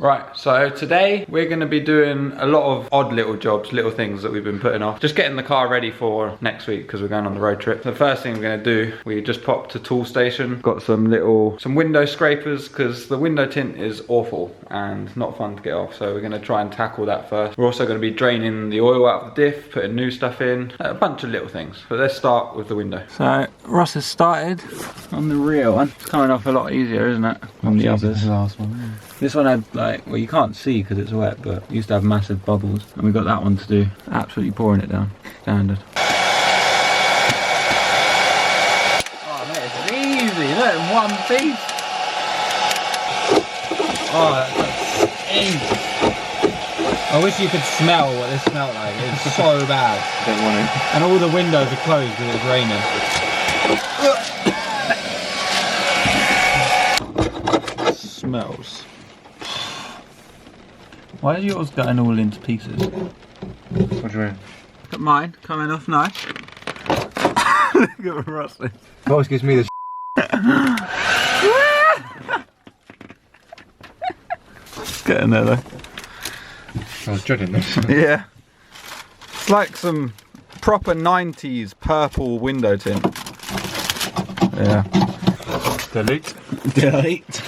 Right, so today we're going to be doing a lot of odd little jobs, little things that we've been putting off. Just getting the car ready for next week because we're going on the road trip. The first thing we're going to do, we just popped to tool station, got some window scrapers because the window tint is awful and not fun to get off. So we're going to try and tackle that first. We're also going to be draining the oil out of the diff, putting new stuff in, a bunch of little things. But let's start with the window. So Ross has started on the rear one. It's coming off a lot easier, isn't it? On the others. The last one. Yeah. This one had like, well, you can't see because it's wet, but it used to have massive bubbles. And we got that one to do. Absolutely pouring it down. Standard. Oh mate, it's easy. Look, in one piece. Oh, that's easy. I wish you could smell what this smelled like. It's so bad. Don't want it. And all the windows are closed because it's raining. Smells. Why is yours going all into pieces? What do you mean? Look at mine, coming off nice. Look at the rustling. It always gives me the Getting there though. I was dreading this. Yeah. It's like some proper 90's purple window tint. Yeah. Delete. Delete.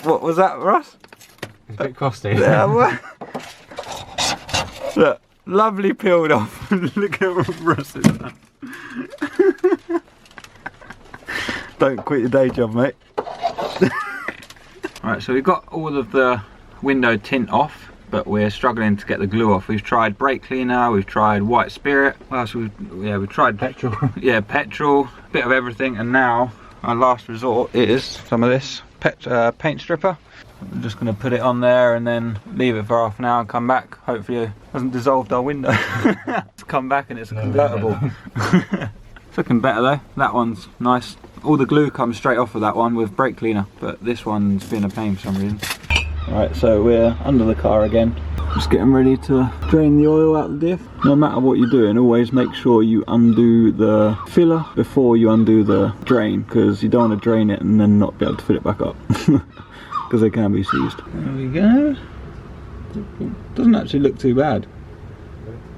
What was that, Ross? It's a bit costly. Yeah, what? Look, lovely peeled off. Look at what Ross has done. Don't quit your day job, mate. Right, so we've got all of the window tint off, but we're struggling to get the glue off. We've tried brake cleaner, we've tried white spirit. What else? We've tried Petrol. Yeah, petrol, a bit of everything, and now our last resort is some of this paint stripper. I'm just going to put it on there and then leave it for half an hour and come back. Hopefully it hasn't dissolved our window. It's come back and it's a convertible. It's looking better though. That one's nice. All the glue comes straight off of that one with brake cleaner, but this one's been a pain for some reason. Alright, so we're under the car again. Just getting ready to drain the oil out of the diff. No matter what you're doing, always make sure you undo the filler before you undo the drain, because you don't want to drain it and then not be able to fill it back up. Because they can be seized. There we go. Doesn't actually look too bad.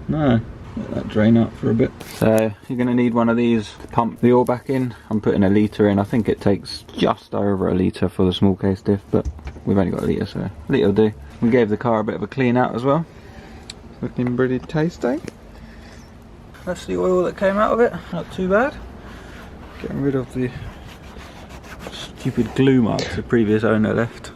No. Let that drain up for a bit. So you're going to need one of these to pump the oil back in. I'm putting a litre in. I think it takes just over a litre for the small case diff, but we've only got a litre, so a litre will do. We gave the car a bit of a clean out as well. It's looking pretty tasty. That's the oil that came out of it. Not too bad. Getting rid of the stupid glue marks the previous owner left.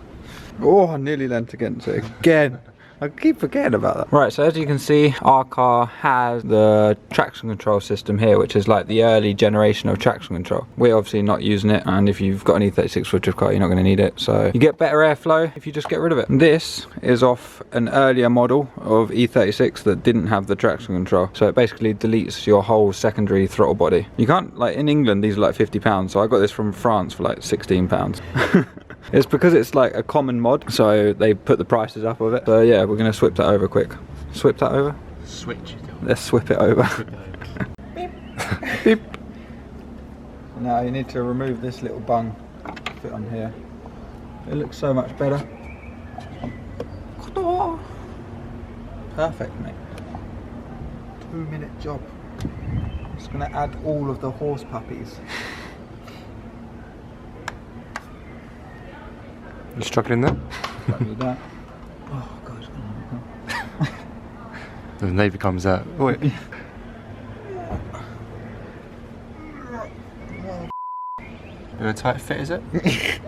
Oh, I nearly leant against it again. I keep forgetting about that. Right, so as you can see, our car has the traction control system here, which is like the early generation of traction control. We're obviously not using it, and if you've got an E36 Roadtrip car, you're not going to need it. So you get better airflow if you just get rid of it. This is off an earlier model of E36 that didn't have the traction control. So it basically deletes your whole secondary throttle body. You can't, like in England, these are like £50. So I got this from France for like £16. It's because it's like a common mod, so they put the prices up of it. So yeah, we're going to swip that over quick. Swip that over? Switch it over. Let's swip it over. Swip it over. Beep. Beep. Now you need to remove this little bung, fit on here. It looks so much better. Perfect, mate. 2-minute job. Just going to add all of the horse puppies. You struggling there? With that. Oh god. The neighbour comes out. Wait. You're a tight fit, is it? It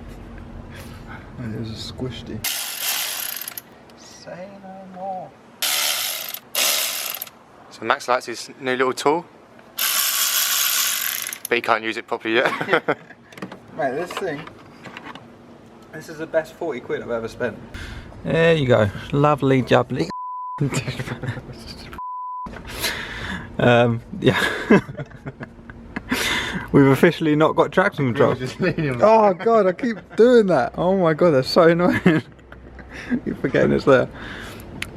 was a squishy. Say no more. So Max likes his new little tool, but he can't use it properly yet. Mate, this is the best 40 quid I've ever spent. There you go, lovely jubbly. Yeah. We've officially not got traction control. Oh god, I keep doing that. Oh my god, that's so annoying. Keep forgetting it's there.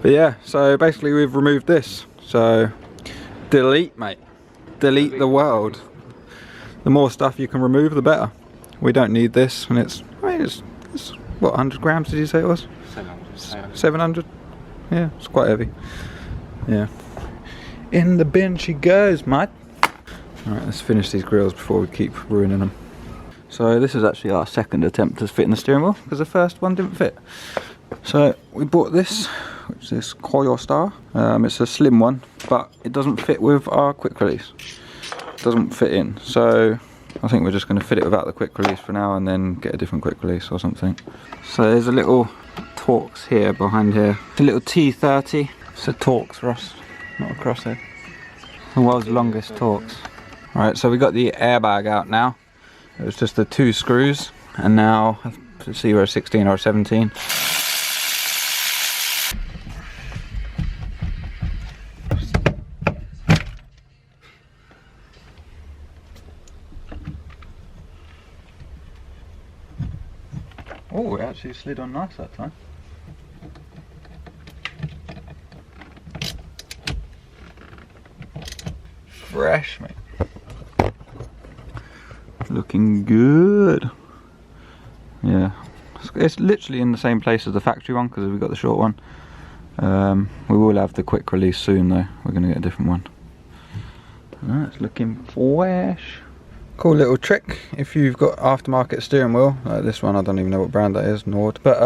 But yeah, so basically we've removed this. So delete, mate. Delete the world. the more stuff you can remove, the better. We don't need this, and it's what, 100 grams did you say it was? 700. 700? Yeah, it's quite heavy. Yeah. In the bin she goes, mate. Alright, let's finish these grills before we keep ruining them. So this is actually our second attempt at fitting the steering wheel, because the first one didn't fit. So we bought this, which is this Coil Star. It's a slim one, but it doesn't fit with our quick release. It doesn't fit in. So I think we're just going to fit it without the quick release for now, and then get a different quick release or something. So there's a little Torx here behind here. It's a little T30. It's a Torx, Ross, not a crosshead. The world's longest Torx. Right, so we got the airbag out now. It was just the 2 screws, and now it's either a 16 or a 17. Oh, it actually slid on nice that time. Fresh, mate. Looking good. Yeah, it's literally in the same place as the factory one, because we got the short one. We will have the quick release soon though. We're going to get a different one. It's looking fresh. Cool little trick if you've got aftermarket steering wheel like this one. I don't even know what brand that is, Nord, but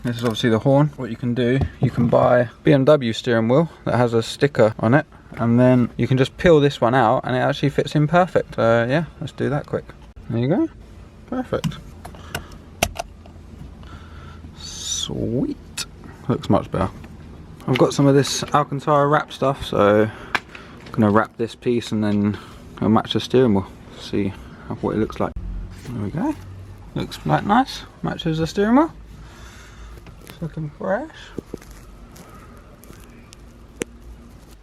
this is obviously the horn. What you can do, you can buy BMW steering wheel that has a sticker on it, and then you can just peel this one out and it actually fits in perfect. Yeah, let's do that quick. There you go. Perfect. Sweet. Looks much better. I've got some of this Alcantara wrap stuff, so I'm gonna wrap this piece and then I'll match the steering wheel. See what it looks like. There we go. Looks like nice. Matches the steering wheel. It's looking fresh.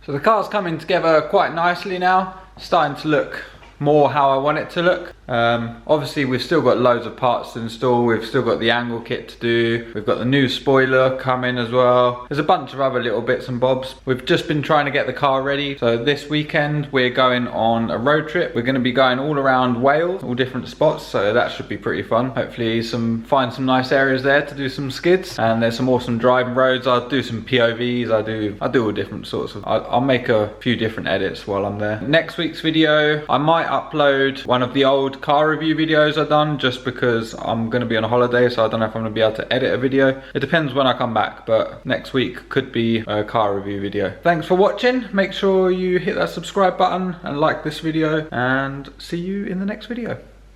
So the car's coming together quite nicely now. Starting to look more how I want it to look. Obviously we've still got loads of parts to install. We've still got the angle kit to do. We've got the new spoiler coming as well. There's a bunch of other little bits and bobs. We've just been trying to get the car ready. So this weekend we're going on a road trip. We're going to be going all around Wales, all different spots, so that should be pretty fun. Hopefully find some nice areas there to do some skids, and there's some awesome driving roads. I'll do some POVs. I do all different sorts of, I'll make a few different edits while I'm there. Next week's video, I might upload one of the old car review videos I've done, just because I'm going to be on a holiday, so I don't know if I'm going to be able to edit a video. It depends when I come back, but next week could be a car review video. Thanks for watching. Make sure you hit that subscribe button and like this video, and see you in the next video.